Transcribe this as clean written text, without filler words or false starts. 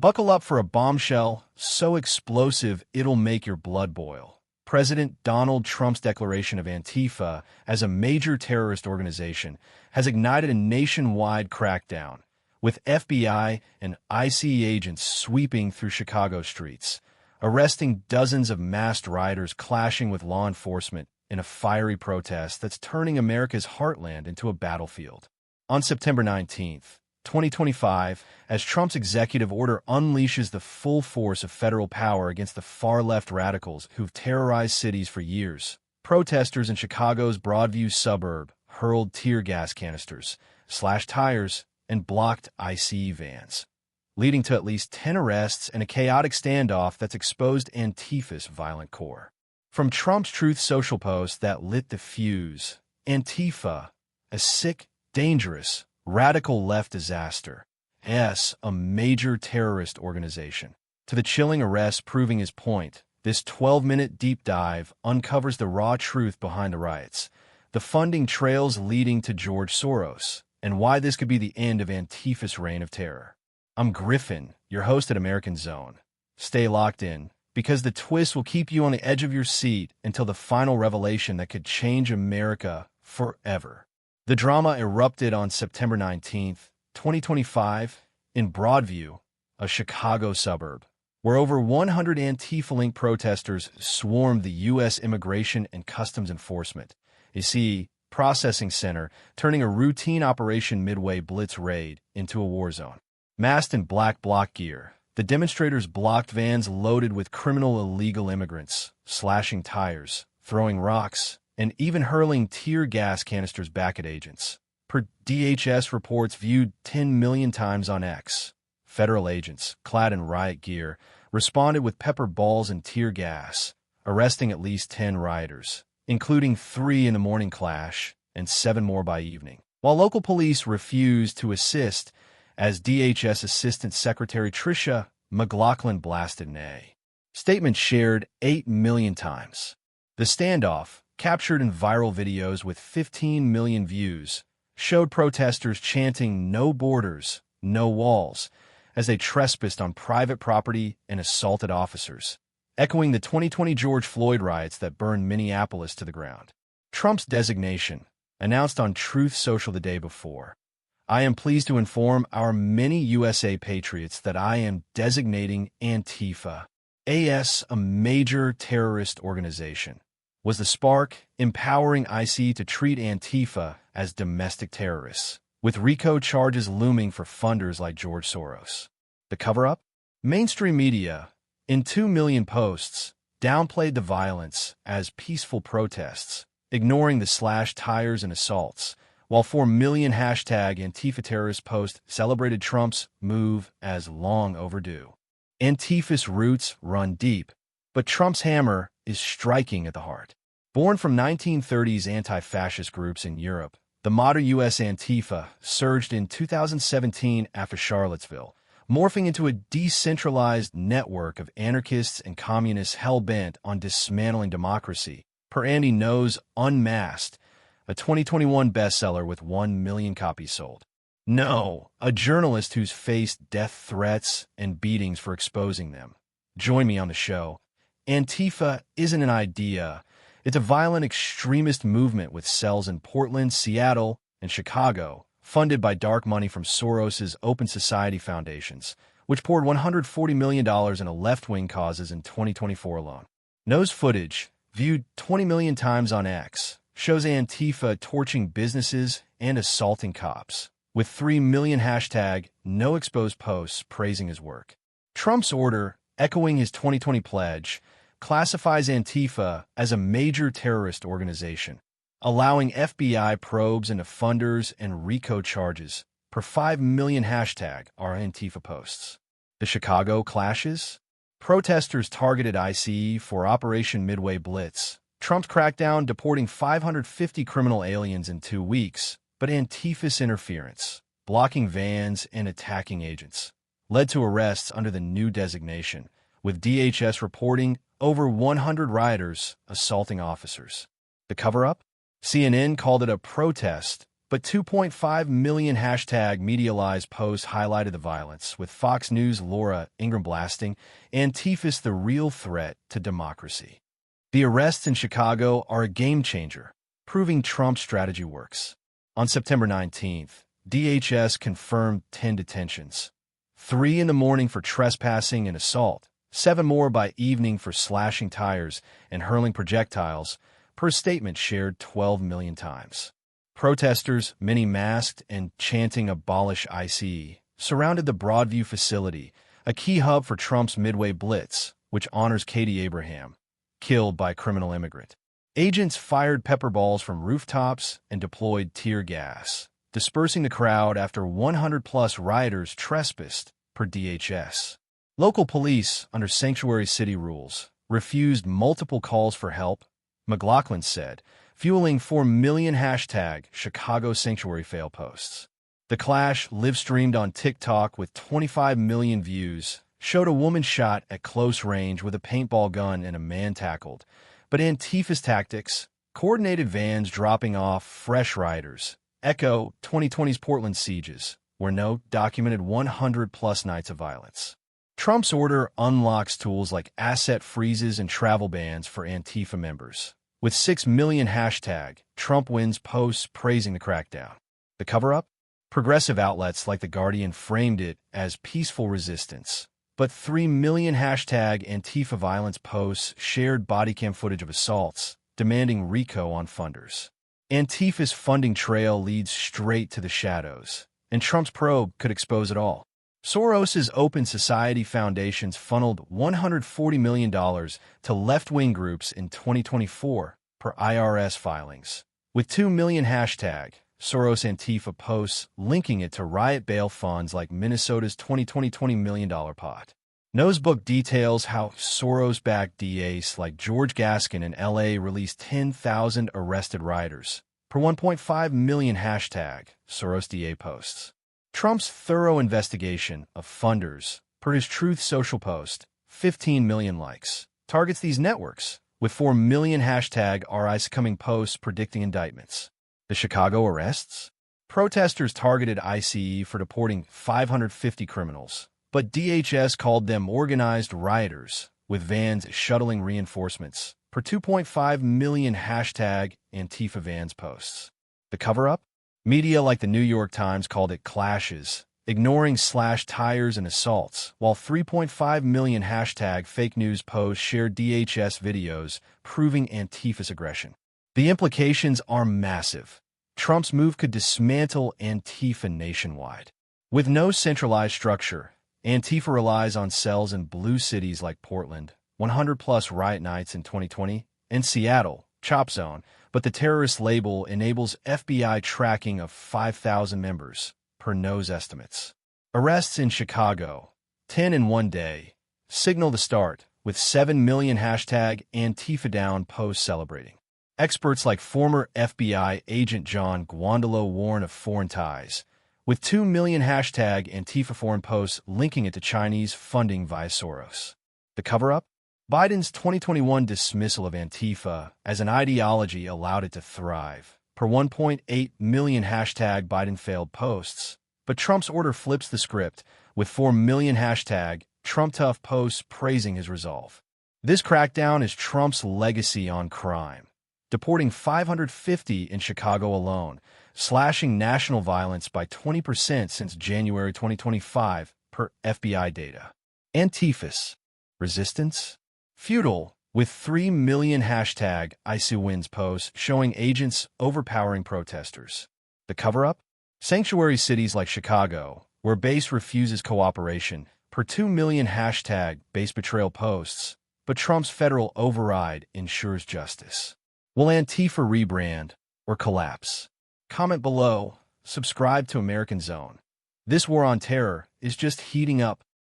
Buckle up for a bombshell so explosive it'll make your blood boil. President Donald Trump's declaration of Antifa as a major terrorist organization has ignited a nationwide crackdown, with FBI and ICE agents sweeping through Chicago streets, arresting dozens of masked rioters clashing with law enforcement in a fiery protest that's turning America's heartland into a battlefield. On September 19th, 2025, as Trump's executive order unleashes the full force of federal power against the far-left radicals who've terrorized cities for years, protesters in Chicago's Broadview suburb hurled tear gas canisters, slashed tires, and blocked ICE vans, leading to at least 10 arrests and a chaotic standoff that's exposed Antifa's violent core. From Trump's Truth Social post that lit the fuse, Antifa, a sick, dangerous, radical left disaster, a major terrorist organization, to the chilling arrest proving his point, this 12-minute deep dive uncovers the raw truth behind the riots, the funding trails leading to George Soros, and why this could be the end of Antifa's reign of terror. I'm Griffin, your host at American Zone. Stay locked in, because the twist will keep you on the edge of your seat until the final revelation that could change America forever. The drama erupted on September 19th, 2025, in Broadview, a Chicago suburb, where over 100 Antifa-linked protesters swarmed the U.S. Immigration and Customs Enforcement, ACE, processing center, turning a routine Operation Midway Blitz raid into a war zone. Masked in black bloc gear, the demonstrators blocked vans loaded with criminal illegal immigrants, slashing tires, throwing rocks, and even hurling tear gas canisters back at agents. Per DHS reports viewed 10 million times on X, federal agents, clad in riot gear, responded with pepper balls and tear gas, arresting at least 10 rioters, including 3 in the morning clash and 7 more by evening, while local police refused to assist as DHS Assistant Secretary Tricia McLaughlin blasted an A statement shared 8 million times. The standoff, captured in viral videos with 15 million views, showed protesters chanting "No borders, no walls" as they trespassed on private property and assaulted officers, echoing the 2020 George Floyd riots that burned Minneapolis to the ground. Trump's designation, announced on Truth Social the day before. I am pleased to inform our many USA patriots that I am designating Antifa as a major terrorist organization. Was the spark, empowering ICE to treat Antifa as domestic terrorists, with RICO charges looming for funders like George Soros. The cover-up? Mainstream media, in 2 million posts, downplayed the violence as peaceful protests, ignoring the slashed tires and assaults, while 4 million #Antifa terrorist posts celebrated Trump's move as long overdue. Antifa's roots run deep, but Trump's hammer is striking at the heart. Born from 1930s anti-fascist groups in Europe, the modern U.S. Antifa surged in 2017 after Charlottesville, morphing into a decentralized network of anarchists and communists hell-bent on dismantling democracy, per Andy Ngo's Unmasked, a 2021 bestseller with 1 million copies sold. Ngo, a journalist who's faced death threats and beatings for exposing them. Join me on the show. Antifa isn't an idea. It's a violent extremist movement with cells in Portland, Seattle, and Chicago, funded by dark money from Soros's Open Society foundations, which poured $140 million into left-wing causes in 2024 alone. Ngo's footage, viewed 20 million times on X, shows Antifa torching businesses and assaulting cops, with 3 million #NoExposed posts praising his work. Trump's order, echoing his 2020 pledge, classifies Antifa as a major terrorist organization, allowing FBI probes into funders and RICO charges per 5 million #Antifa posts. The Chicago clashes? Protesters targeted ICE for Operation Midway Blitz. Trump's crackdown deporting 550 criminal aliens in 2 weeks, but Antifa's interference, blocking vans and attacking agents, led to arrests under the new designation, with DHS reporting over 100 rioters assaulting officers. The cover-up? CNN called it a protest But 2.5 million hashtag medialized posts highlighted the violence, with Fox News' Laura Ingraham blasting Antifa's the real threat to democracy. The arrests in Chicago are a game changer, proving Trump's strategy works. On September 19th, DHS confirmed 10 detentions. 3 in the morning for trespassing and assault, 7 more by evening for slashing tires and hurling projectiles, per statement shared 12 million times. Protesters, many masked and chanting "Abolish ICE," surrounded the Broadview facility, a key hub for Trump's Midway Blitz, which honors Katie Abraham, killed by a criminal immigrant. Agents fired pepper balls from rooftops and deployed tear gas, dispersing the crowd after 100-plus rioters trespassed, per DHS. Local police, under sanctuary city rules, refused multiple calls for help, McLaughlin said, fueling 4 million hashtag Chicago Sanctuary fail posts. The clash, live-streamed on TikTok with 25 million views, showed a woman shot at close range with a paintball gun and a man tackled. But Antifa's tactics, coordinated vans dropping off fresh rioters, echo 2020's Portland sieges, where no documented 100-plus nights of violence. Trump's order unlocks tools like asset freezes and travel bans for Antifa members, with 6 million hashtag Trump wins posts praising the crackdown. The cover-up? Progressive outlets like The Guardian framed it as peaceful resistance, but 3 million hashtag Antifa violence posts shared bodycam footage of assaults, demanding RICO on funders. Antifa's funding trail leads straight to the shadows, and Trump's probe could expose it all. Soros's Open Society Foundations funneled $140 million to left-wing groups in 2024, per IRS filings, with 2 million hashtag Soros Antifa posts linking it to riot bail funds like Minnesota's 2020 $20 million pot. Nosebook details how Soros-backed DAs like George Gaskin in LA released 10,000 arrested rioters, per 1.5 million hashtag Soros DA posts. Trump's thorough investigation of funders, per his Truth Social post, 15 million likes, targets these networks, with 4 million hashtag RI succumbing posts predicting indictments. The Chicago arrests? Protesters targeted ICE for deporting 550 criminals, but DHS called them organized rioters, with vans shuttling reinforcements, per 2.5 million hashtag Antifa vans posts. The cover-up? Media like the New York Times called it clashes, ignoring slashed tires and assaults, while 3.5 million hashtag fake news posts shared DHS videos proving Antifa's aggression. The implications are massive. Trump's move could dismantle Antifa nationwide. With no centralized structure, Antifa relies on cells in blue cities like Portland, 100-plus riot nights in 2020, and Seattle, Chop Zone, but the terrorist label enables FBI tracking of 5,000 members, per NOS estimates. Arrests in Chicago, 10 in one day, signal the start, with 7 million hashtag Antifa down posts celebrating. Experts like former FBI agent John Guandolo warn of foreign ties, with 2 million hashtag Antifa foreign posts linking it to Chinese funding via Soros. The cover-up? Biden's 2021 dismissal of Antifa as an ideology allowed it to thrive, per 1.8 million hashtag Biden failed posts, but Trump's order flips the script, with 4 million hashtag Trump tough posts praising his resolve. This crackdown is Trump's legacy on crime, deporting 550 in Chicago alone, slashing national violence by 20% since January 2025, per FBI data. Antifa's resistance? Futile, with 3 million hashtag ICE wins posts showing agents overpowering protesters. The cover-up? Sanctuary cities like Chicago, where base refuses cooperation, per 2 million hashtag base betrayal posts, but Trump's federal override ensures justice. Will Antifa rebrand or collapse? Comment below, subscribe to American Zone. This war on terror is just heating up.